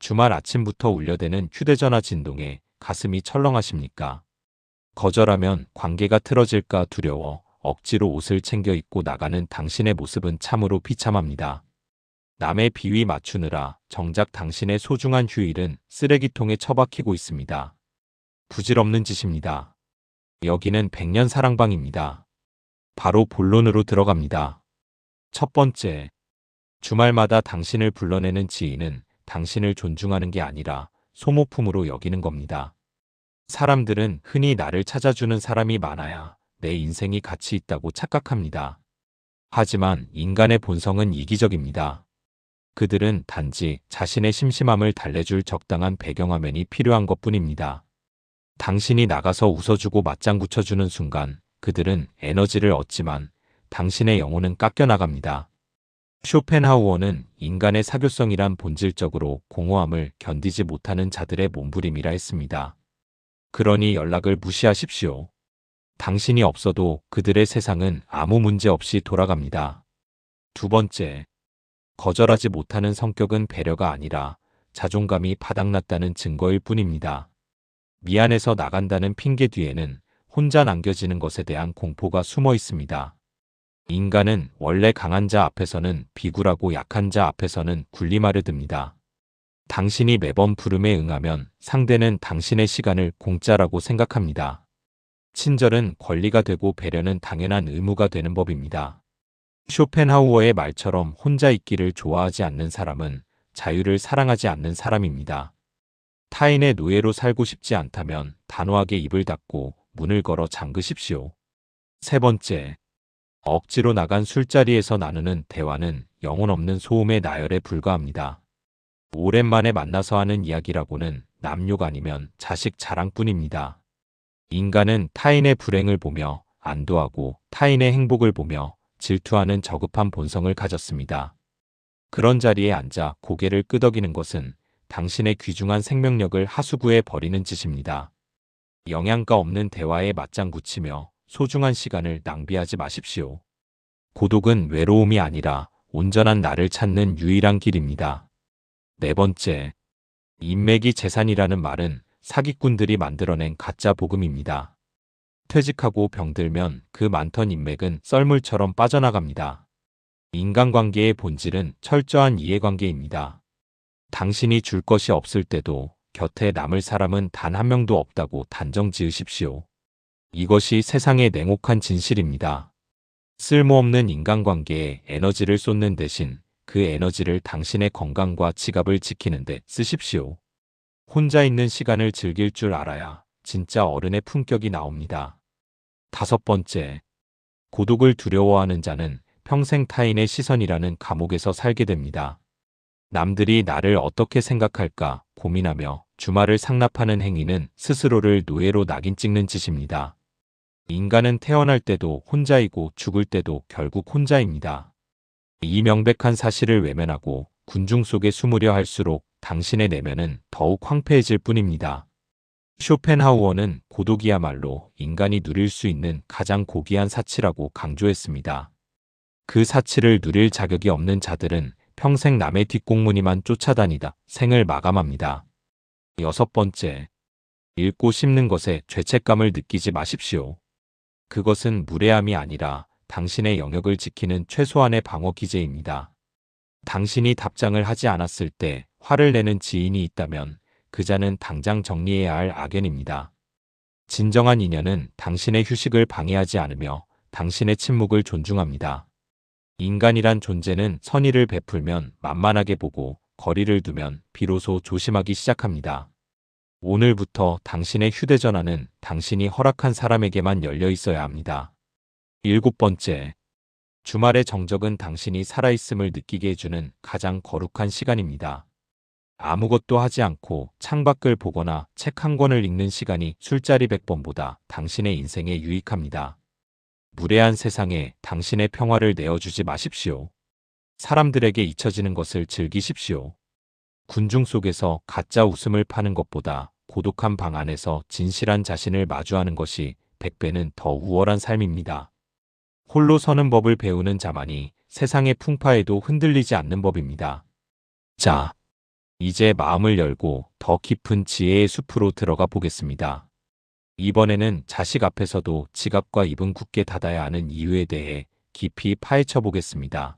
주말 아침부터 울려대는 휴대전화 진동에 가슴이 철렁하십니까? 거절하면 관계가 틀어질까 두려워 억지로 옷을 챙겨 입고 나가는 당신의 모습은 참으로 비참합니다. 남의 비위 맞추느라 정작 당신의 소중한 휴일은 쓰레기통에 처박히고 있습니다. 부질없는 짓입니다. 여기는 백년 사랑방입니다. 바로 본론으로 들어갑니다. 첫 번째, 주말마다 당신을 불러내는 지인은 당신을 존중하는 게 아니라 소모품으로 여기는 겁니다. 사람들은 흔히 나를 찾아주는 사람이 많아야 내 인생이 가치 있다고 착각합니다. 하지만 인간의 본성은 이기적입니다. 그들은 단지 자신의 심심함을 달래줄 적당한 배경화면이 필요한 것뿐입니다. 당신이 나가서 웃어주고 맞장구 쳐주는 순간 그들은 에너지를 얻지만 당신의 영혼은 깎여나갑니다. 쇼펜하우어는 인간의 사교성이란 본질적으로 공허함을 견디지 못하는 자들의 몸부림이라 했습니다. 그러니 연락을 무시하십시오. 당신이 없어도 그들의 세상은 아무 문제 없이 돌아갑니다. 두 번째, 거절하지 못하는 성격은 배려가 아니라 자존감이 바닥났다는 증거일 뿐입니다. 미안해서 나간다는 핑계 뒤에는 혼자 남겨지는 것에 대한 공포가 숨어 있습니다. 인간은 원래 강한 자 앞에서는 비굴하고 약한 자 앞에서는 군림하려 듭니다. 당신이 매번 부름에 응하면 상대는 당신의 시간을 공짜라고 생각합니다. 친절은 권리가 되고 배려는 당연한 의무가 되는 법입니다. 쇼펜하우어의 말처럼 혼자 있기를 좋아하지 않는 사람은 자유를 사랑하지 않는 사람입니다. 타인의 노예로 살고 싶지 않다면 단호하게 입을 닫고 문을 걸어 잠그십시오. 세 번째, 억지로 나간 술자리에서 나누는 대화는 영혼 없는 소음의 나열에 불과합니다. 오랜만에 만나서 하는 이야기라고는 남욕 아니면 자식 자랑뿐입니다. 인간은 타인의 불행을 보며 안도하고 타인의 행복을 보며 질투하는 저급한 본성을 가졌습니다. 그런 자리에 앉아 고개를 끄덕이는 것은 당신의 귀중한 생명력을 하수구에 버리는 짓입니다. 영양가 없는 대화에 맞장구 치며 소중한 시간을 낭비하지 마십시오. 고독은 외로움이 아니라 온전한 나를 찾는 유일한 길입니다. 네 번째, 인맥이 재산이라는 말은 사기꾼들이 만들어낸 가짜 복음입니다. 퇴직하고 병들면 그 많던 인맥은 썰물처럼 빠져나갑니다. 인간관계의 본질은 철저한 이해관계입니다. 당신이 줄 것이 없을 때도 곁에 남을 사람은 단 한 명도 없다고 단정 지으십시오. 이것이 세상의 냉혹한 진실입니다. 쓸모없는 인간관계에 에너지를 쏟는 대신 그 에너지를 당신의 건강과 지갑을 지키는 데 쓰십시오. 혼자 있는 시간을 즐길 줄 알아야 진짜 어른의 품격이 나옵니다. 다섯 번째, 고독을 두려워하는 자는 평생 타인의 시선이라는 감옥에서 살게 됩니다. 남들이 나를 어떻게 생각할까 고민하며 주말을 상납하는 행위는 스스로를 노예로 낙인 찍는 짓입니다. 인간은 태어날 때도 혼자이고 죽을 때도 결국 혼자입니다. 이 명백한 사실을 외면하고 군중 속에 숨으려 할수록 당신의 내면은 더욱 황폐해질 뿐입니다. 쇼펜하우어는 고독이야말로 인간이 누릴 수 있는 가장 고귀한 사치라고 강조했습니다. 그 사치를 누릴 자격이 없는 자들은 평생 남의 뒷공무니만 쫓아다니다 생을 마감합니다. 여섯 번째, 읽고 씹는 것에 죄책감을 느끼지 마십시오. 그것은 무례함이 아니라 당신의 영역을 지키는 최소한의 방어 기제입니다. 당신이 답장을 하지 않았을 때 화를 내는 지인이 있다면 그 자는 당장 정리해야 할 악연입니다. 진정한 인연은 당신의 휴식을 방해하지 않으며 당신의 침묵을 존중합니다. 인간이란 존재는 선의를 베풀면 만만하게 보고 거리를 두면 비로소 조심하기 시작합니다. 오늘부터 당신의 휴대전화는 당신이 허락한 사람에게만 열려 있어야 합니다. 일곱 번째, 주말의 정적은 당신이 살아있음을 느끼게 해주는 가장 거룩한 시간입니다. 아무것도 하지 않고 창밖을 보거나 책 한 권을 읽는 시간이 술자리 100번보다 당신의 인생에 유익합니다. 무례한 세상에 당신의 평화를 내어주지 마십시오. 사람들에게 잊혀지는 것을 즐기십시오. 군중 속에서 가짜 웃음을 파는 것보다 고독한 방 안에서 진실한 자신을 마주하는 것이 100배는 더 우월한 삶입니다. 홀로 서는 법을 배우는 자만이 세상의 풍파에도 흔들리지 않는 법입니다. 자, 이제 마음을 열고 더 깊은 지혜의 숲으로 들어가 보겠습니다. 이번에는 자식 앞에서도 지갑과 입은 굳게 닫아야 하는 이유에 대해 깊이 파헤쳐 보겠습니다.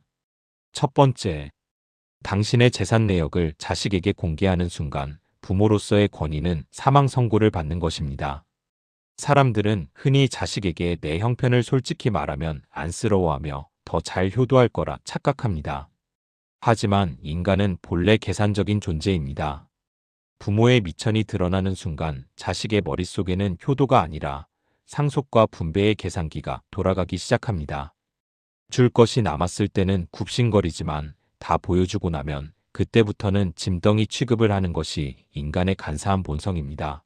첫 번째, 당신의 재산 내역을 자식에게 공개하는 순간 부모로서의 권위는 사망 선고를 받는 것입니다. 사람들은 흔히 자식에게 내 형편을 솔직히 말하면 안쓰러워하며 더 잘 효도할 거라 착각합니다. 하지만 인간은 본래 계산적인 존재입니다. 부모의 미천이 드러나는 순간 자식의 머릿속에는 효도가 아니라 상속과 분배의 계산기가 돌아가기 시작합니다. 줄 것이 남았을 때는 굽신거리지만 다 보여주고 나면 그때부터는 짐덩이 취급을 하는 것이 인간의 간사한 본성입니다.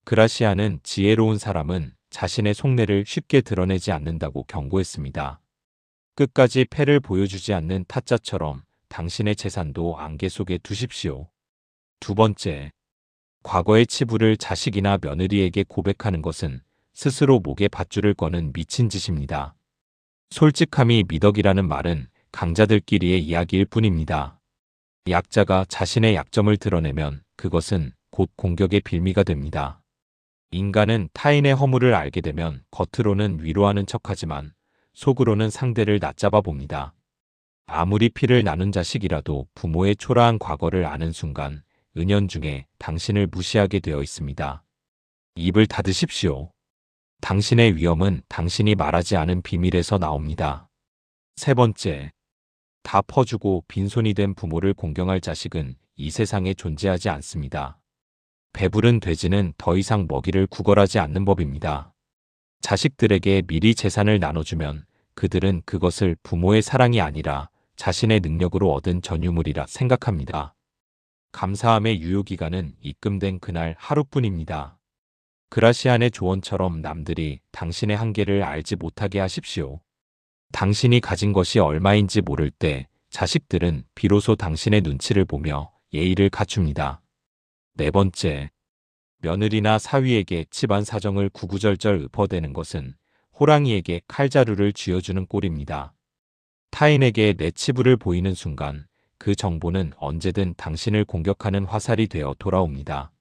그라시아는 지혜로운 사람은 자신의 속내를 쉽게 드러내지 않는다고 경고했습니다. 끝까지 패를 보여주지 않는 타짜처럼 당신의 재산도 안개 속에 두십시오. 두 번째, 과거의 치부를 자식이나 며느리에게 고백하는 것은 스스로 목에 밧줄을 거는 미친 짓입니다. 솔직함이 미덕이라는 말은 강자들끼리의 이야기일 뿐입니다. 약자가 자신의 약점을 드러내면 그것은 곧 공격의 빌미가 됩니다. 인간은 타인의 허물을 알게 되면 겉으로는 위로하는 척하지만 속으로는 상대를 낮잡아 봅니다. 아무리 피를 나눈 자식이라도 부모의 초라한 과거를 아는 순간 은연중에 당신을 무시하게 되어 있습니다. 입을 닫으십시오. 당신의 위험은 당신이 말하지 않은 비밀에서 나옵니다. 세 번째, 다 퍼주고 빈손이 된 부모를 공경할 자식은 이 세상에 존재하지 않습니다. 배부른 돼지는 더 이상 먹이를 구걸하지 않는 법입니다. 자식들에게 미리 재산을 나눠주면 그들은 그것을 부모의 사랑이 아니라 자신의 능력으로 얻은 전유물이라 생각합니다. 감사함의 유효기간은 입금된 그날 하루뿐입니다. 그라시안의 조언처럼 남들이 당신의 한계를 알지 못하게 하십시오. 당신이 가진 것이 얼마인지 모를 때 자식들은 비로소 당신의 눈치를 보며 예의를 갖춥니다. 네 번째, 며느리나 사위에게 집안 사정을 구구절절 읊어대는 것은 호랑이에게 칼자루를 쥐어주는 꼴입니다. 타인에게 내 치부를 보이는 순간 그 정보는 언제든 당신을 공격하는 화살이 되어 돌아옵니다.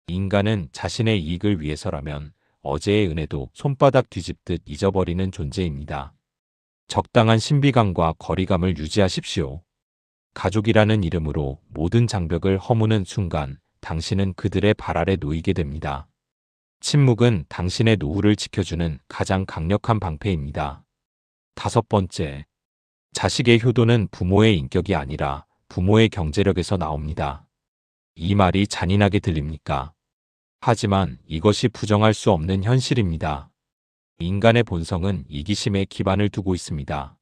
인간은 자신의 이익을 위해서라면 어제의 은혜도 손바닥 뒤집듯 잊어버리는 존재입니다. 적당한 신비감과 거리감을 유지하십시오. 가족이라는 이름으로 모든 장벽을 허무는 순간 당신은 그들의 발 아래 놓이게 됩니다. 침묵은 당신의 노후를 지켜주는 가장 강력한 방패입니다. 다섯 번째, 자식의 효도는 부모의 인격이 아니라 부모의 경제력에서 나옵니다. 이 말이 잔인하게 들립니까? 하지만 이것이 부정할 수 없는 현실입니다. 인간의 본성은 이기심에 기반을 두고 있습니다.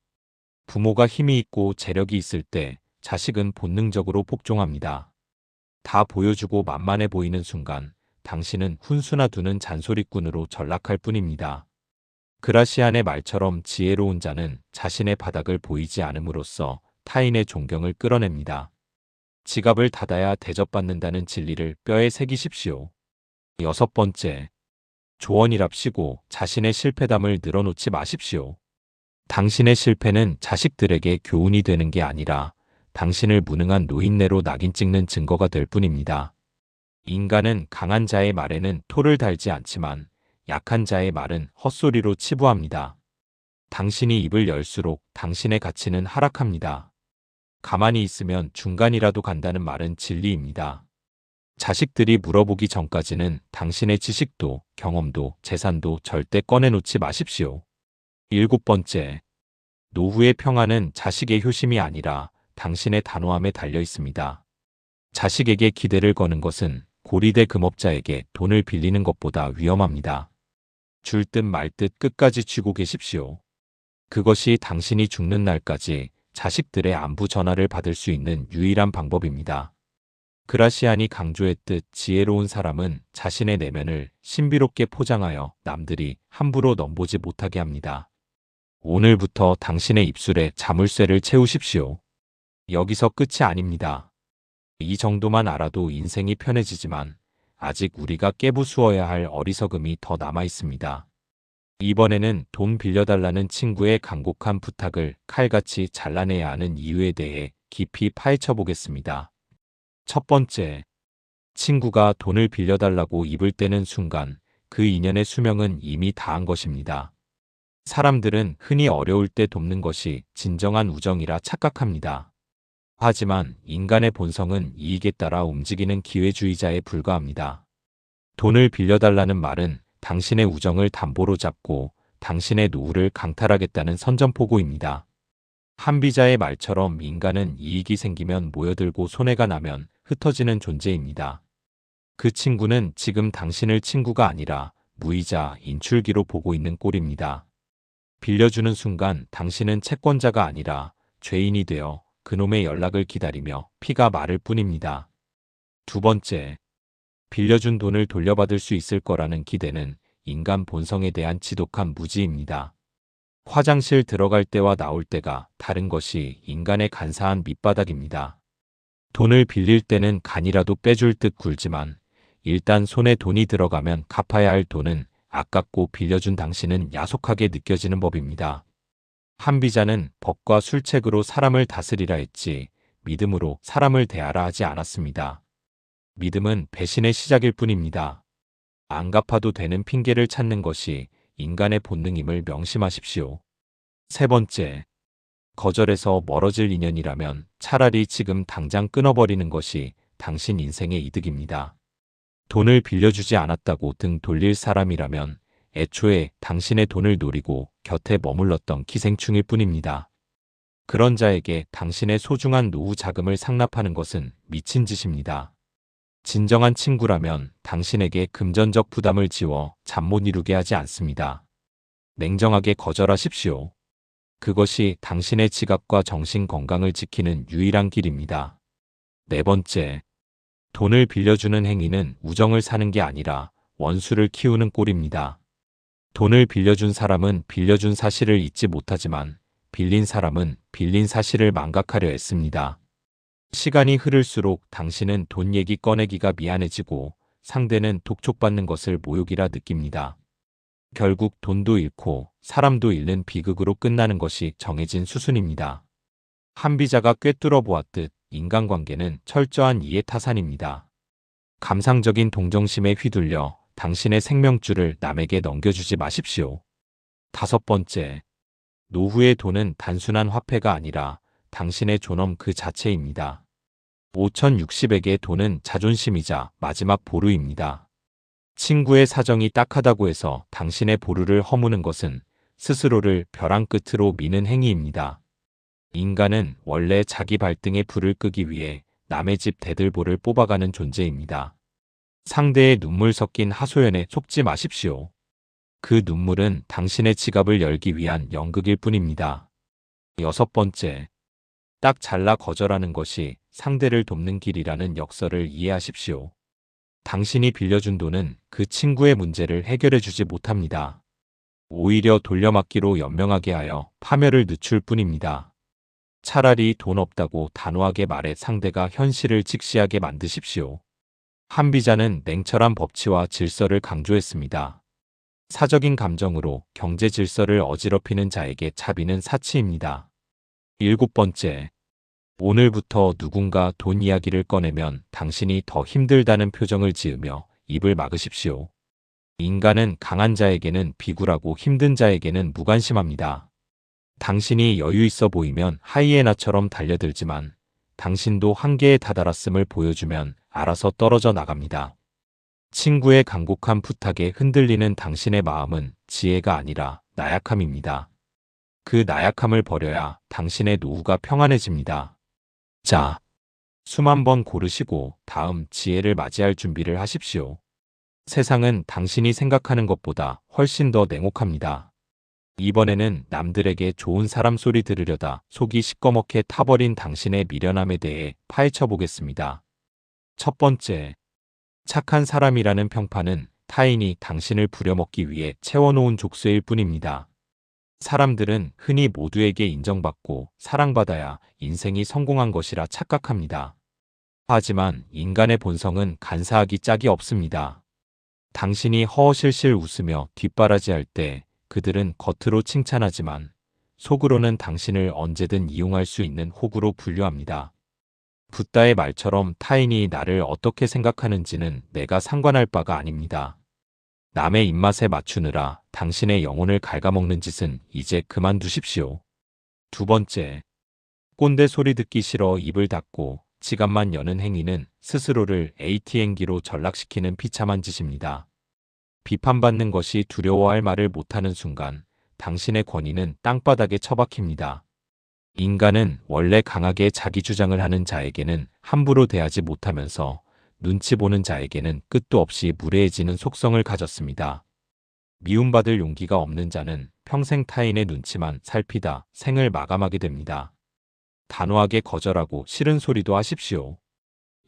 부모가 힘이 있고 재력이 있을 때 자식은 본능적으로 복종합니다. 다 보여주고 만만해 보이는 순간 당신은 훈수나 두는 잔소리꾼으로 전락할 뿐입니다. 그라시안의 말처럼 지혜로운 자는 자신의 바닥을 보이지 않음으로써 타인의 존경을 끌어냅니다. 지갑을 닫아야 대접받는다는 진리를 뼈에 새기십시오. 여섯 번째, 조언이랍시고 자신의 실패담을 늘어놓지 마십시오. 당신의 실패는 자식들에게 교훈이 되는 게 아니라 당신을 무능한 노인네로 낙인 찍는 증거가 될 뿐입니다. 인간은 강한 자의 말에는 토를 달지 않지만 약한 자의 말은 헛소리로 치부합니다. 당신이 입을 열수록 당신의 가치는 하락합니다. 가만히 있으면 중간이라도 간다는 말은 진리입니다. 자식들이 물어보기 전까지는 당신의 지식도 경험도 재산도 절대 꺼내놓지 마십시오. 일곱 번째, 노후의 평안은 자식의 효심이 아니라 당신의 단호함에 달려 있습니다. 자식에게 기대를 거는 것은 고리대 금업자에게 돈을 빌리는 것보다 위험합니다. 줄 듯 말 듯 끝까지 쥐고 계십시오. 그것이 당신이 죽는 날까지 자식들의 안부 전화를 받을 수 있는 유일한 방법입니다. 그라시안이 강조했듯 지혜로운 사람은 자신의 내면을 신비롭게 포장하여 남들이 함부로 넘보지 못하게 합니다. 오늘부터 당신의 입술에 자물쇠를 채우십시오. 여기서 끝이 아닙니다. 이 정도만 알아도 인생이 편해지지만 아직 우리가 깨부수어야 할 어리석음이 더 남아 있습니다. 이번에는 돈 빌려달라는 친구의 간곡한 부탁을 칼같이 잘라내야 하는 이유에 대해 깊이 파헤쳐 보겠습니다. 첫 번째, 친구가 돈을 빌려달라고 입을 떼는 순간 그 인연의 수명은 이미 다한 것입니다. 사람들은 흔히 어려울 때 돕는 것이 진정한 우정이라 착각합니다. 하지만 인간의 본성은 이익에 따라 움직이는 기회주의자에 불과합니다. 돈을 빌려달라는 말은 당신의 우정을 담보로 잡고 당신의 노후를 강탈하겠다는 선전포고입니다. 한비자의 말처럼 인간은 이익이 생기면 모여들고 손해가 나면 흩어지는 존재입니다. 그 친구는 지금 당신을 친구가 아니라 무이자 인출기로 보고 있는 꼴입니다. 빌려주는 순간 당신은 채권자가 아니라 죄인이 되어 그놈의 연락을 기다리며 피가 마를 뿐입니다. 두 번째, 빌려준 돈을 돌려받을 수 있을 거라는 기대는 인간 본성에 대한 지독한 무지입니다. 화장실 들어갈 때와 나올 때가 다른 것이 인간의 간사한 밑바닥입니다. 돈을 빌릴 때는 간이라도 빼줄 듯 굴지만 일단 손에 돈이 들어가면 갚아야 할 돈은 아깝고 빌려준 당신은 야속하게 느껴지는 법입니다. 한비자는 법과 술책으로 사람을 다스리라 했지 믿음으로 사람을 대하라 하지 않았습니다. 믿음은 배신의 시작일 뿐입니다. 안 갚아도 되는 핑계를 찾는 것이 인간의 본능임을 명심하십시오. 세 번째, 거절해서 멀어질 인연이라면 차라리 지금 당장 끊어버리는 것이 당신 인생의 이득입니다. 돈을 빌려주지 않았다고 등 돌릴 사람이라면 애초에 당신의 돈을 노리고 곁에 머물렀던 기생충일 뿐입니다. 그런 자에게 당신의 소중한 노후 자금을 상납하는 것은 미친 짓입니다. 진정한 친구라면 당신에게 금전적 부담을 지워 잠 못 이루게 하지 않습니다. 냉정하게 거절하십시오. 그것이 당신의 지갑과 정신 건강을 지키는 유일한 길입니다. 네 번째, 돈을 빌려주는 행위는 우정을 사는 게 아니라 원수를 키우는 꼴입니다. 돈을 빌려준 사람은 빌려준 사실을 잊지 못하지만 빌린 사람은 빌린 사실을 망각하려 했습니다. 시간이 흐를수록 당신은 돈 얘기 꺼내기가 미안해지고 상대는 독촉받는 것을 모욕이라 느낍니다. 결국 돈도 잃고 사람도 잃는 비극으로 끝나는 것이 정해진 수순입니다. 한비자가 꿰뚫어 보았듯 인간관계는 철저한 이해타산입니다. 감상적인 동정심에 휘둘려 당신의 생명줄을 남에게 넘겨주지 마십시오. 다섯 번째, 노후의 돈은 단순한 화폐가 아니라 당신의 존엄 그 자체입니다. 5060액의 돈은 자존심이자 마지막 보루입니다. 친구의 사정이 딱하다고 해서 당신의 보루를 허무는 것은 스스로를 벼랑 끝으로 미는 행위입니다. 인간은 원래 자기 발등에 불을 끄기 위해 남의 집 대들보를 뽑아가는 존재입니다. 상대의 눈물 섞인 하소연에 속지 마십시오. 그 눈물은 당신의 지갑을 열기 위한 연극일 뿐입니다. 여섯 번째, 딱 잘라 거절하는 것이 상대를 돕는 길이라는 역설을 이해하십시오. 당신이 빌려준 돈은 그 친구의 문제를 해결해 주지 못합니다. 오히려 돌려막기로 연명하게 하여 파멸을 늦출 뿐입니다. 차라리 돈 없다고 단호하게 말해 상대가 현실을 직시하게 만드십시오. 한비자는 냉철한 법치와 질서를 강조했습니다. 사적인 감정으로 경제 질서를 어지럽히는 자에게 자비는 사치입니다. 일곱 번째, 오늘부터 누군가 돈 이야기를 꺼내면 당신이 더 힘들다는 표정을 지으며 입을 막으십시오. 인간은 강한 자에게는 비굴하고 힘든 자에게는 무관심합니다. 당신이 여유 있어 보이면 하이에나처럼 달려들지만 당신도 한계에 다다랐음을 보여주면 알아서 떨어져 나갑니다. 친구의 간곡한 부탁에 흔들리는 당신의 마음은 지혜가 아니라 나약함입니다. 그 나약함을 버려야 당신의 노후가 평안해집니다. 자, 숨 한 번 고르시고 다음 지혜를 맞이할 준비를 하십시오. 세상은 당신이 생각하는 것보다 훨씬 더 냉혹합니다. 이번에는 남들에게 좋은 사람 소리 들으려다 속이 시꺼멓게 타버린 당신의 미련함에 대해 파헤쳐 보겠습니다. 첫 번째, 착한 사람이라는 평판은 타인이 당신을 부려먹기 위해 채워놓은 족쇄일 뿐입니다. 사람들은 흔히 모두에게 인정받고 사랑받아야 인생이 성공한 것이라 착각합니다. 하지만 인간의 본성은 간사하기 짝이 없습니다. 당신이 허허실실 웃으며 뒷바라지할 때 그들은 겉으로 칭찬하지만 속으로는 당신을 언제든 이용할 수 있는 호구로 분류합니다. 붓다의 말처럼 타인이 나를 어떻게 생각하는지는 내가 상관할 바가 아닙니다. 남의 입맛에 맞추느라 당신의 영혼을 갉아먹는 짓은 이제 그만두십시오. 두 번째, 꼰대 소리 듣기 싫어 입을 닫고 지갑만 여는 행위는 스스로를 ATM기로 전락시키는 비참한 짓입니다. 비판받는 것이 두려워할 말을 못하는 순간 당신의 권위는 땅바닥에 처박힙니다. 인간은 원래 강하게 자기 주장을 하는 자에게는 함부로 대하지 못하면서 눈치 보는 자에게는 끝도 없이 무례해지는 속성을 가졌습니다. 미움받을 용기가 없는 자는 평생 타인의 눈치만 살피다 생을 마감하게 됩니다. 단호하게 거절하고 싫은 소리도 하십시오.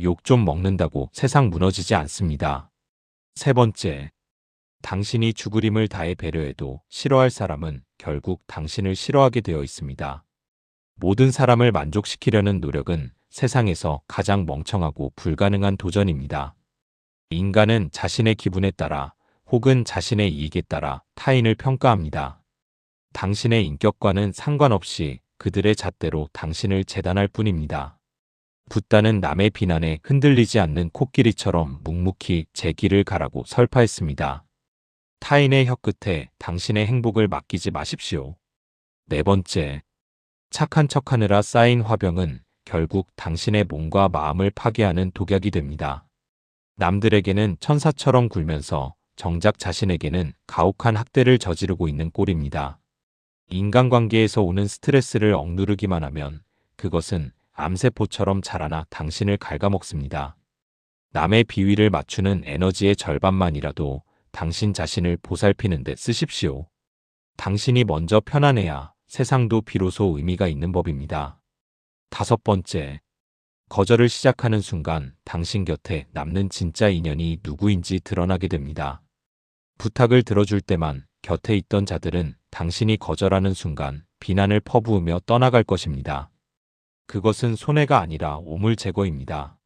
욕 좀 먹는다고 세상 무너지지 않습니다. 세 번째, 당신이 죽을 힘을 다해 배려해도 싫어할 사람은 결국 당신을 싫어하게 되어 있습니다. 모든 사람을 만족시키려는 노력은 세상에서 가장 멍청하고 불가능한 도전입니다. 인간은 자신의 기분에 따라 혹은 자신의 이익에 따라 타인을 평가합니다. 당신의 인격과는 상관없이 그들의 잣대로 당신을 재단할 뿐입니다. 붓다는 남의 비난에 흔들리지 않는 코끼리처럼 묵묵히 제 길을 가라고 설파했습니다. 타인의 혀끝에 당신의 행복을 맡기지 마십시오. 네 번째, 착한 척하느라 쌓인 화병은 결국 당신의 몸과 마음을 파괴하는 독약이 됩니다. 남들에게는 천사처럼 굴면서 정작 자신에게는 가혹한 학대를 저지르고 있는 꼴입니다. 인간관계에서 오는 스트레스를 억누르기만 하면 그것은 암세포처럼 자라나 당신을 갉아먹습니다. 남의 비위를 맞추는 에너지의 절반만이라도 당신 자신을 보살피는 데 쓰십시오. 당신이 먼저 편안해야 세상도 비로소 의미가 있는 법입니다. 다섯 번째, 거절을 시작하는 순간 당신 곁에 남는 진짜 인연이 누구인지 드러나게 됩니다. 부탁을 들어줄 때만 곁에 있던 자들은 당신이 거절하는 순간 비난을 퍼부으며 떠나갈 것입니다. 그것은 손해가 아니라 오물 제거입니다.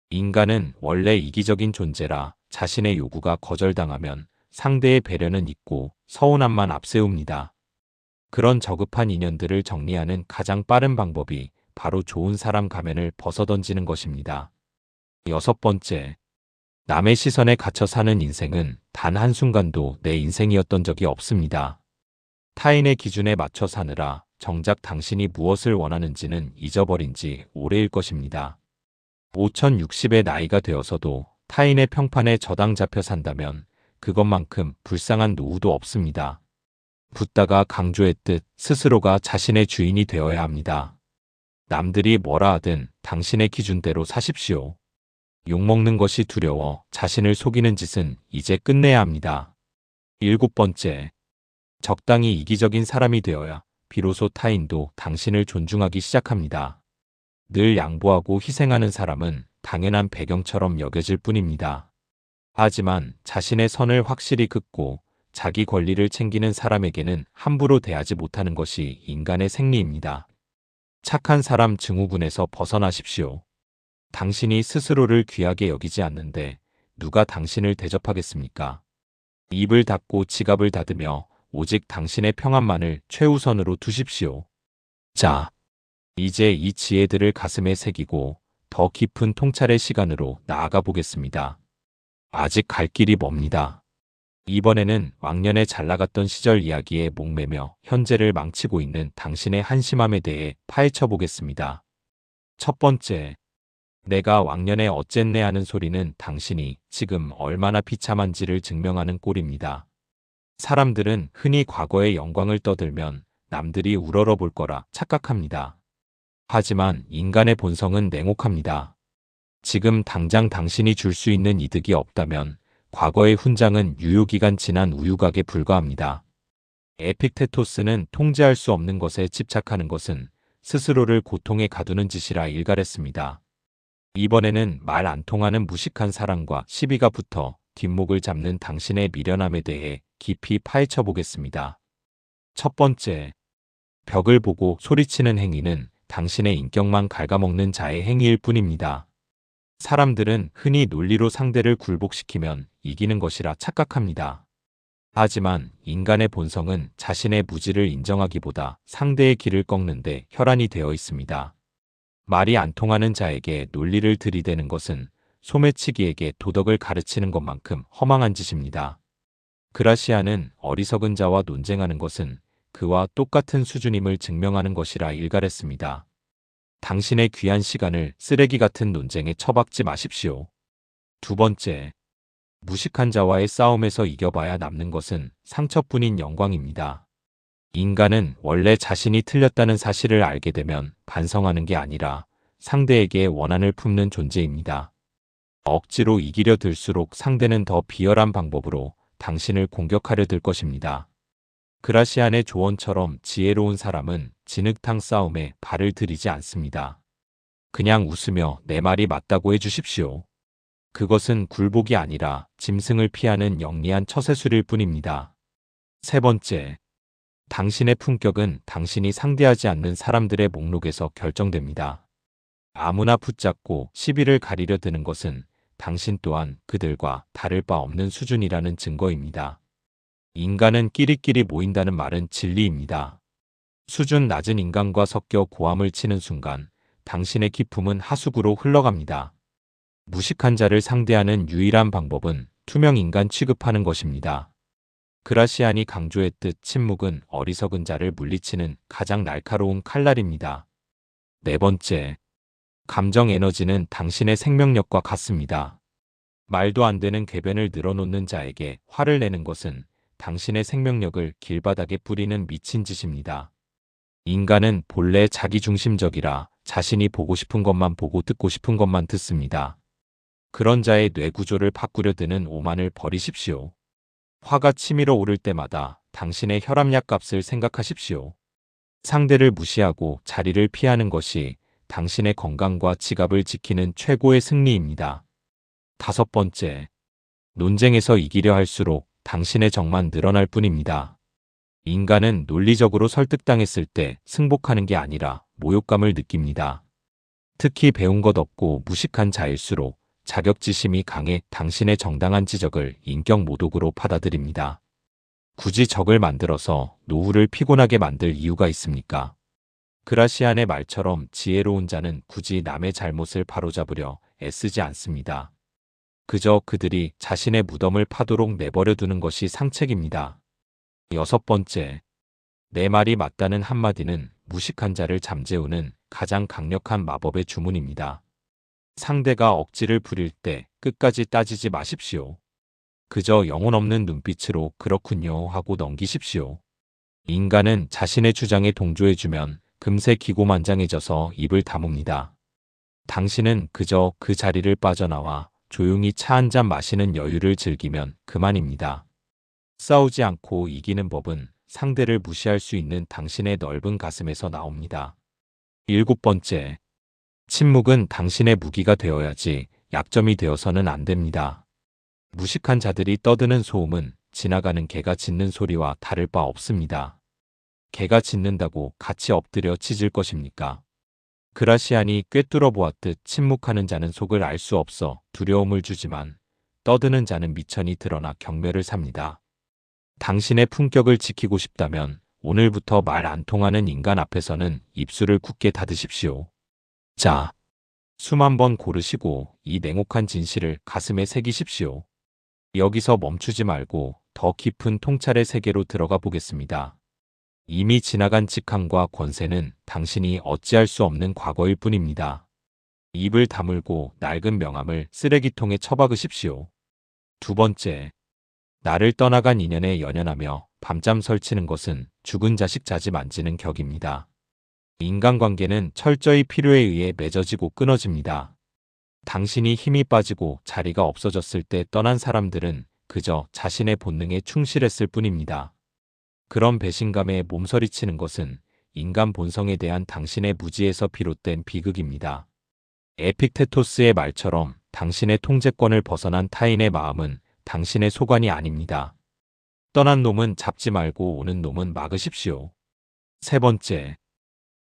인간은 원래 이기적인 존재라 자신의 요구가 거절당하면 상대의 배려는 잊고 서운함만 앞세웁니다. 그런 저급한 인연들을 정리하는 가장 빠른 방법이 바로 좋은 사람 가면을 벗어던지는 것입니다. 여섯 번째, 남의 시선에 갇혀 사는 인생은 단 한순간도 내 인생이었던 적이 없습니다. 타인의 기준에 맞춰 사느라 정작 당신이 무엇을 원하는지는 잊어버린 지 오래일 것입니다. 5060의 나이가 되어서도 타인의 평판에 저당 잡혀 산다면 그것만큼 불쌍한 노후도 없습니다. 붓다가 강조했듯 스스로가 자신의 주인이 되어야 합니다. 남들이 뭐라 하든 당신의 기준대로 사십시오. 욕먹는 것이 두려워 자신을 속이는 짓은 이제 끝내야 합니다. 일곱 번째, 적당히 이기적인 사람이 되어야 비로소 타인도 당신을 존중하기 시작합니다. 늘 양보하고 희생하는 사람은 당연한 배경처럼 여겨질 뿐입니다. 하지만 자신의 선을 확실히 긋고 자기 권리를 챙기는 사람에게는 함부로 대하지 못하는 것이 인간의 생리입니다. 착한 사람 증후군에서 벗어나십시오. 당신이 스스로를 귀하게 여기지 않는데 누가 당신을 대접하겠습니까? 입을 닫고 지갑을 닫으며 오직 당신의 평안만을 최우선으로 두십시오. 자, 이제 이 지혜들을 가슴에 새기고 더 깊은 통찰의 시간으로 나아가 보겠습니다. 아직 갈 길이 멉니다. 이번에는 왕년에 잘 나갔던 시절 이야기에 목매며 현재를 망치고 있는 당신의 한심함에 대해 파헤쳐 보겠습니다. 첫 번째, 내가 왕년에 어쨌네 하는 소리는 당신이 지금 얼마나 비참한지를 증명하는 꼴입니다. 사람들은 흔히 과거의 영광을 떠들면 남들이 우러러 볼 거라 착각합니다. 하지만 인간의 본성은 냉혹합니다. 지금 당장 당신이 줄 수 있는 이득이 없다면 과거의 훈장은 유효기간 지난 우유곽에 불과합니다. 에픽테토스는 통제할 수 없는 것에 집착하는 것은 스스로를 고통에 가두는 짓이라 일갈했습니다. 이번에는 말 안 통하는 무식한 사랑과 시비가 붙어 뒷목을 잡는 당신의 미련함에 대해 깊이 파헤쳐 보겠습니다. 첫 번째, 벽을 보고 소리치는 행위는 당신의 인격만 갉아먹는 자의 행위일 뿐입니다. 사람들은 흔히 논리로 상대를 굴복시키면 이기는 것이라 착각합니다. 하지만 인간의 본성은 자신의 무지를 인정하기보다 상대의 길을 꺾는데 혈안이 되어 있습니다. 말이 안 통하는 자에게 논리를 들이대는 것은 소매치기에게 도덕을 가르치는 것만큼 허망한 짓입니다. 그라시아는 어리석은 자와 논쟁하는 것은 그와 똑같은 수준임을 증명하는 것이라 일갈했습니다. 당신의 귀한 시간을 쓰레기 같은 논쟁에 처박지 마십시오. 두 번째, 무식한 자와의 싸움에서 이겨봐야 남는 것은 상처뿐인 영광입니다. 인간은 원래 자신이 틀렸다는 사실을 알게 되면 반성하는 게 아니라 상대에게 원한을 품는 존재입니다. 억지로 이기려 들수록 상대는 더 비열한 방법으로 당신을 공격하려 들 것입니다. 그라시안의 조언처럼 지혜로운 사람은 진흙탕 싸움에 발을 들이지 않습니다. 그냥 웃으며 내 말이 맞다고 해주십시오. 그것은 굴복이 아니라 짐승을 피하는 영리한 처세술일 뿐입니다. 세 번째, 당신의 품격은 당신이 상대하지 않는 사람들의 목록에서 결정됩니다. 아무나 붙잡고 시비를 가리려 드는 것은 당신 또한 그들과 다를 바 없는 수준이라는 증거입니다. 인간은 끼리끼리 모인다는 말은 진리입니다. 수준 낮은 인간과 섞여 고함을 치는 순간 당신의 기품은 하수구로 흘러갑니다. 무식한 자를 상대하는 유일한 방법은 투명 인간 취급하는 것입니다. 그라시안이 강조했듯 침묵은 어리석은 자를 물리치는 가장 날카로운 칼날입니다. 네 번째, 감정 에너지는 당신의 생명력과 같습니다. 말도 안 되는 궤변을 늘어놓는 자에게 화를 내는 것은 당신의 생명력을 길바닥에 뿌리는 미친 짓입니다. 인간은 본래 자기중심적이라 자신이 보고 싶은 것만 보고 듣고 싶은 것만 듣습니다. 그런 자의 뇌 구조를 바꾸려 드는 오만을 버리십시오. 화가 치밀어 오를 때마다 당신의 혈압약 값을 생각하십시오. 상대를 무시하고 자리를 피하는 것이 당신의 건강과 지갑을 지키는 최고의 승리입니다. 다섯 번째, 논쟁에서 이기려 할수록 당신의 정만 늘어날 뿐입니다. 인간은 논리적으로 설득당했을 때 승복하는 게 아니라 모욕감을 느낍니다. 특히 배운 것 없고 무식한 자일수록 자격지심이 강해 당신의 정당한 지적을 인격 모독으로 받아들입니다. 굳이 적을 만들어서 노후를 피곤하게 만들 이유가 있습니까? 그라시안의 말처럼 지혜로운 자는 굳이 남의 잘못을 바로잡으려 애쓰지 않습니다. 그저 그들이 자신의 무덤을 파도록 내버려 두는 것이 상책입니다. 여섯 번째, 내 말이 맞다는 한마디는 무식한 자를 잠재우는 가장 강력한 마법의 주문입니다. 상대가 억지를 부릴 때 끝까지 따지지 마십시오. 그저 영혼 없는 눈빛으로 그렇군요 하고 넘기십시오. 인간은 자신의 주장에 동조해주면 금세 기고만장해져서 입을 다뭅니다. 당신은 그저 그 자리를 빠져나와 조용히 차 한 잔 마시는 여유를 즐기면 그만입니다. 싸우지 않고 이기는 법은 상대를 무시할 수 있는 당신의 넓은 가슴에서 나옵니다. 일곱 번째, 침묵은 당신의 무기가 되어야지 약점이 되어서는 안 됩니다. 무식한 자들이 떠드는 소음은 지나가는 개가 짖는 소리와 다를 바 없습니다. 개가 짖는다고 같이 엎드려 짖을 것입니까? 그라시안이 꿰뚫어 보았듯 침묵하는 자는 속을 알 수 없어 두려움을 주지만 떠드는 자는 미천이 드러나 경멸을 삽니다. 당신의 품격을 지키고 싶다면 오늘부터 말 안 통하는 인간 앞에서는 입술을 굳게 닫으십시오. 자, 숨 한 번 고르시고 이 냉혹한 진실을 가슴에 새기십시오. 여기서 멈추지 말고 더 깊은 통찰의 세계로 들어가 보겠습니다. 이미 지나간 직함과 권세는 당신이 어찌할 수 없는 과거일 뿐입니다. 입을 다물고 낡은 명함을 쓰레기통에 처박으십시오. 두 번째, 나를 떠나간 인연에 연연하며 밤잠 설치는 것은 죽은 자식 자지 만지는 격입니다. 인간관계는 철저히 필요에 의해 맺어지고 끊어집니다. 당신이 힘이 빠지고 자리가 없어졌을 때 떠난 사람들은 그저 자신의 본능에 충실했을 뿐입니다. 그런 배신감에 몸서리치는 것은 인간 본성에 대한 당신의 무지에서 비롯된 비극입니다. 에픽테토스의 말처럼 당신의 통제권을 벗어난 타인의 마음은 당신의 소관이 아닙니다. 떠난 놈은 잡지 말고 오는 놈은 막으십시오. 세 번째,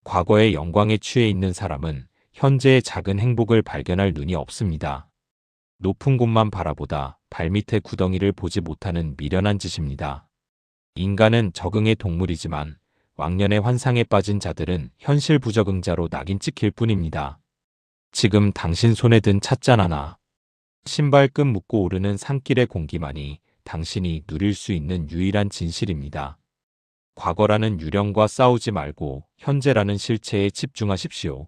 과거의 영광에 취해 있는 사람은 현재의 작은 행복을 발견할 눈이 없습니다. 높은 곳만 바라보다 발밑의 구덩이를 보지 못하는 미련한 짓입니다. 인간은 적응의 동물이지만 왕년의 환상에 빠진 자들은 현실 부적응자로 낙인 찍힐 뿐입니다. 지금 당신 손에 든 찻잔 하나, 신발끈 묶고 오르는 산길의 공기만이 당신이 누릴 수 있는 유일한 진실입니다. 과거라는 유령과 싸우지 말고 현재라는 실체에 집중하십시오.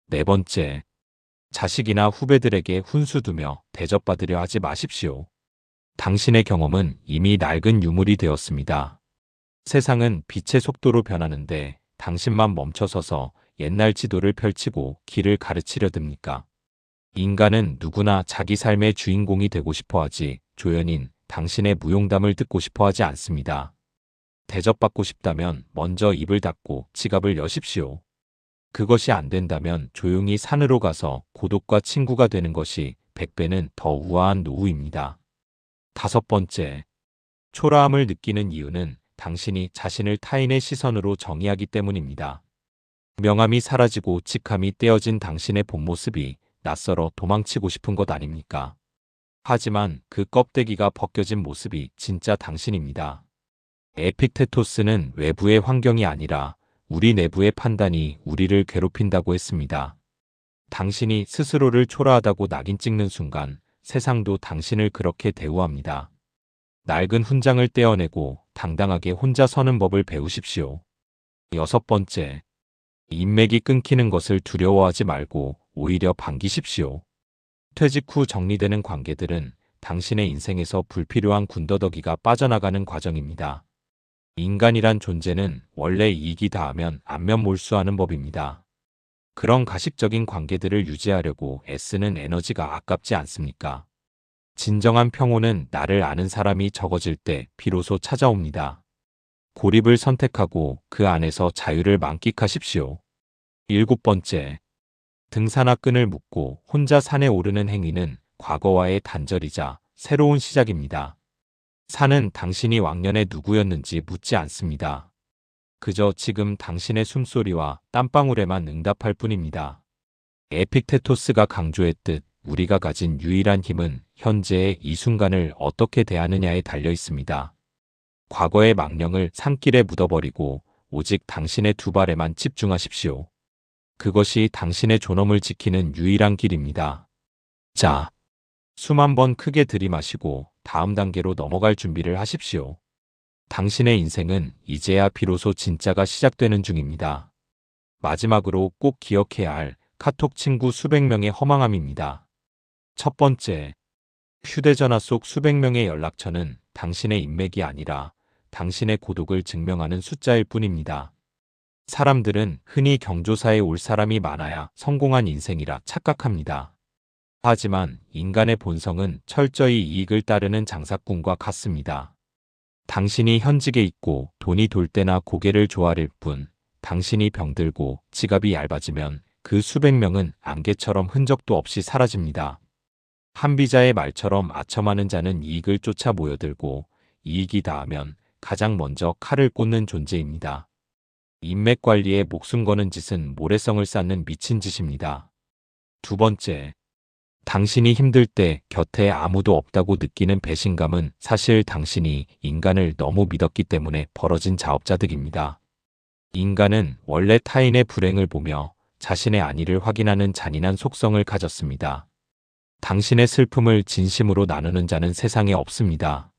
네 번째, 자식이나 후배들에게 훈수 두며 대접받으려 하지 마십시오. 당신의 경험은 이미 낡은 유물이 되었습니다. 세상은 빛의 속도로 변하는데 당신만 멈춰서서 옛날 지도를 펼치고 길을 가르치려 듭니까? 인간은 누구나 자기 삶의 주인공이 되고 싶어 하지 조연인 당신의 무용담을 듣고 싶어 하지 않습니다. 대접받고 싶다면 먼저 입을 닫고 지갑을 여십시오. 그것이 안 된다면 조용히 산으로 가서 고독과 친구가 되는 것이 100배는 더 우아한 노후입니다. 다섯 번째, 초라함을 느끼는 이유는 당신이 자신을 타인의 시선으로 정의하기 때문입니다. 명함이 사라지고 직함이 떼어진 당신의 본 모습이 낯설어 도망치고 싶은 것 아닙니까? 하지만 그 껍데기가 벗겨진 모습이 진짜 당신입니다. 에픽테토스는 외부의 환경이 아니라 우리 내부의 판단이 우리를 괴롭힌다고 했습니다. 당신이 스스로를 초라하다고 낙인 찍는 순간 세상도 당신을 그렇게 대우합니다. 낡은 훈장을 떼어내고 당당하게 혼자 서는 법을 배우십시오. 여섯 번째, 인맥이 끊기는 것을 두려워하지 말고 오히려 반기십시오. 퇴직 후 정리되는 관계들은 당신의 인생에서 불필요한 군더더기가 빠져나가는 과정입니다. 인간이란 존재는 원래 이익이 닿으면 안면 몰수하는 법입니다. 그런 가식적인 관계들을 유지하려고 애쓰는 에너지가 아깝지 않습니까? 진정한 평온은 나를 아는 사람이 적어질 때 비로소 찾아옵니다. 고립을 선택하고 그 안에서 자유를 만끽하십시오. 일곱 번째, 등산화 끈을 묶고 혼자 산에 오르는 행위는 과거와의 단절이자 새로운 시작입니다. 산은 당신이 왕년에 누구였는지 묻지 않습니다. 그저 지금 당신의 숨소리와 땀방울에만 응답할 뿐입니다. 에픽테토스가 강조했듯 우리가 가진 유일한 힘은 현재의 이 순간을 어떻게 대하느냐에 달려 있습니다. 과거의 망령을 산길에 묻어버리고 오직 당신의 두 발에만 집중하십시오. 그것이 당신의 존엄을 지키는 유일한 길입니다. 자, 숨 한 번 크게 들이마시고 다음 단계로 넘어갈 준비를 하십시오. 당신의 인생은 이제야 비로소 진짜가 시작되는 중입니다. 마지막으로 꼭 기억해야 할 카톡 친구 수백 명의 허망함입니다. 첫 번째, 휴대전화 속 수백 명의 연락처는 당신의 인맥이 아니라 당신의 고독을 증명하는 숫자일 뿐입니다. 사람들은 흔히 경조사에 올 사람이 많아야 성공한 인생이라 착각합니다. 하지만 인간의 본성은 철저히 이익을 따르는 장사꾼과 같습니다. 당신이 현직에 있고 돈이 돌 때나 고개를 조아릴 뿐 당신이 병들고 지갑이 얇아지면 그 수백 명은 안개처럼 흔적도 없이 사라집니다. 한비자의 말처럼 아첨하는 자는 이익을 쫓아 모여들고 이익이 닿으면 가장 먼저 칼을 꽂는 존재입니다. 인맥 관리에 목숨 거는 짓은 모래성을 쌓는 미친 짓입니다. 두 번째, 당신이 힘들 때 곁에 아무도 없다고 느끼는 배신감은 사실 당신이 인간을 너무 믿었기 때문에 벌어진 자업자득입니다. 인간은 원래 타인의 불행을 보며 자신의 안위를 확인하는 잔인한 속성을 가졌습니다. 당신의 슬픔을 진심으로 나누는 자는 세상에 없습니다.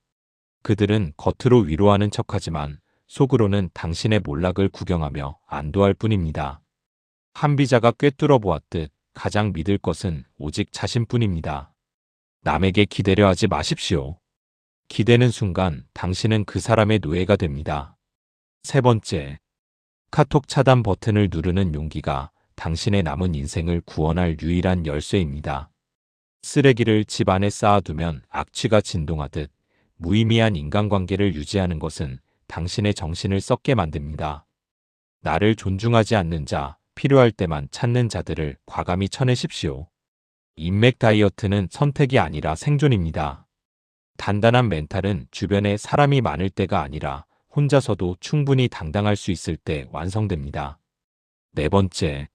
그들은 겉으로 위로하는 척하지만 속으로는 당신의 몰락을 구경하며 안도할 뿐입니다. 한비자가 꿰뚫어 보았듯 가장 믿을 것은 오직 자신뿐입니다. 남에게 기대려 하지 마십시오. 기대는 순간 당신은 그 사람의 노예가 됩니다. 세 번째, 카톡 차단 버튼을 누르는 용기가 당신의 남은 인생을 구원할 유일한 열쇠입니다. 쓰레기를 집 안에 쌓아두면 악취가 진동하듯 무의미한 인간관계를 유지하는 것은 당신의 정신을 썩게 만듭니다. 나를 존중하지 않는 자, 필요할 때만 찾는 자들을 과감히 쳐내십시오. 인맥 다이어트는 선택이 아니라 생존입니다. 단단한 멘탈은 주변에 사람이 많을 때가 아니라 혼자서도 충분히 당당할 수 있을 때 완성됩니다. 네 번째,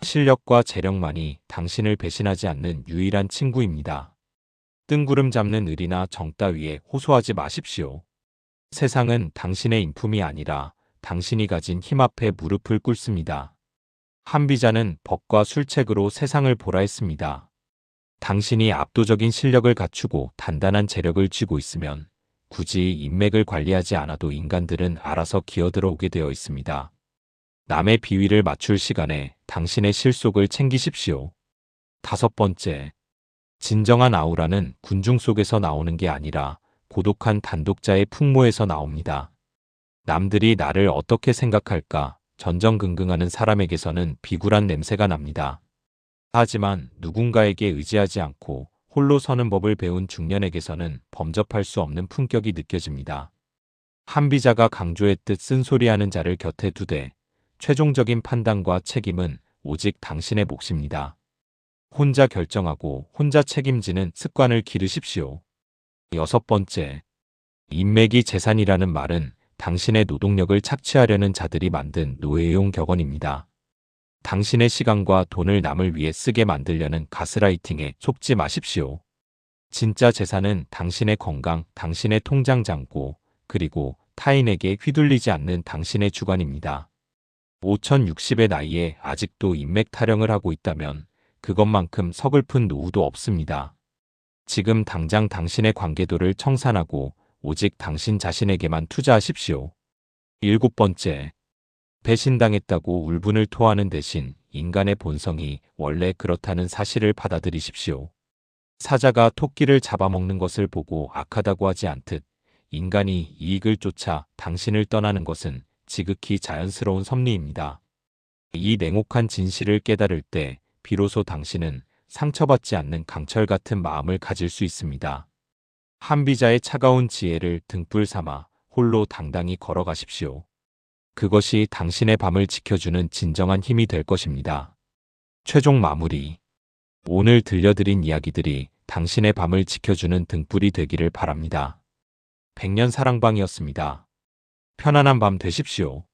실력과 재력만이 당신을 배신하지 않는 유일한 친구입니다. 뜬구름 잡는 을이나 정 따위에 호소하지 마십시오. 세상은 당신의 인품이 아니라 당신이 가진 힘 앞에 무릎을 꿇습니다. 한비자는 법과 술책으로 세상을 보라 했습니다. 당신이 압도적인 실력을 갖추고 단단한 재력을 쥐고 있으면 굳이 인맥을 관리하지 않아도 인간들은 알아서 기어들어 오게 되어 있습니다. 남의 비위를 맞출 시간에 당신의 실속을 챙기십시오. 5번째, 진정한 아우라는 군중 속에서 나오는 게 아니라 고독한 단독자의 풍모에서 나옵니다. 남들이 나를 어떻게 생각할까 전전긍긍하는 사람에게서는 비굴한 냄새가 납니다. 하지만 누군가에게 의지하지 않고 홀로 서는 법을 배운 중년에게서는 범접할 수 없는 품격이 느껴집니다. 한비자가 강조했듯 쓴소리하는 자를 곁에 두되 최종적인 판단과 책임은 오직 당신의 몫입니다. 혼자 결정하고 혼자 책임지는 습관을 기르십시오. 6번째, 인맥이 재산이라는 말은 당신의 노동력을 착취하려는 자들이 만든 노예용 격언입니다. 당신의 시간과 돈을 남을 위해 쓰게 만들려는 가스라이팅에 속지 마십시오. 진짜 재산은 당신의 건강, 당신의 통장 잔고, 그리고 타인에게 휘둘리지 않는 당신의 주관입니다. 5060의 나이에 아직도 인맥 타령을 하고 있다면 그것만큼 서글픈 노후도 없습니다. 지금 당장 당신의 관계도를 청산하고 오직 당신 자신에게만 투자하십시오. 7번째, 배신당했다고 울분을 토하는 대신 인간의 본성이 원래 그렇다는 사실을 받아들이십시오. 사자가 토끼를 잡아먹는 것을 보고 악하다고 하지 않듯 인간이 이익을 쫓아 당신을 떠나는 것은 지극히 자연스러운 섭리입니다. 이 냉혹한 진실을 깨달을 때 비로소 당신은 상처받지 않는 강철 같은 마음을 가질 수 있습니다. 한비자의 차가운 지혜를 등불 삼아 홀로 당당히 걸어가십시오. 그것이 당신의 밤을 지켜주는 진정한 힘이 될 것입니다. 최종 마무리. 오늘 들려드린 이야기들이 당신의 밤을 지켜주는 등불이 되기를 바랍니다. 백년 사랑방이었습니다. 편안한 밤 되십시오.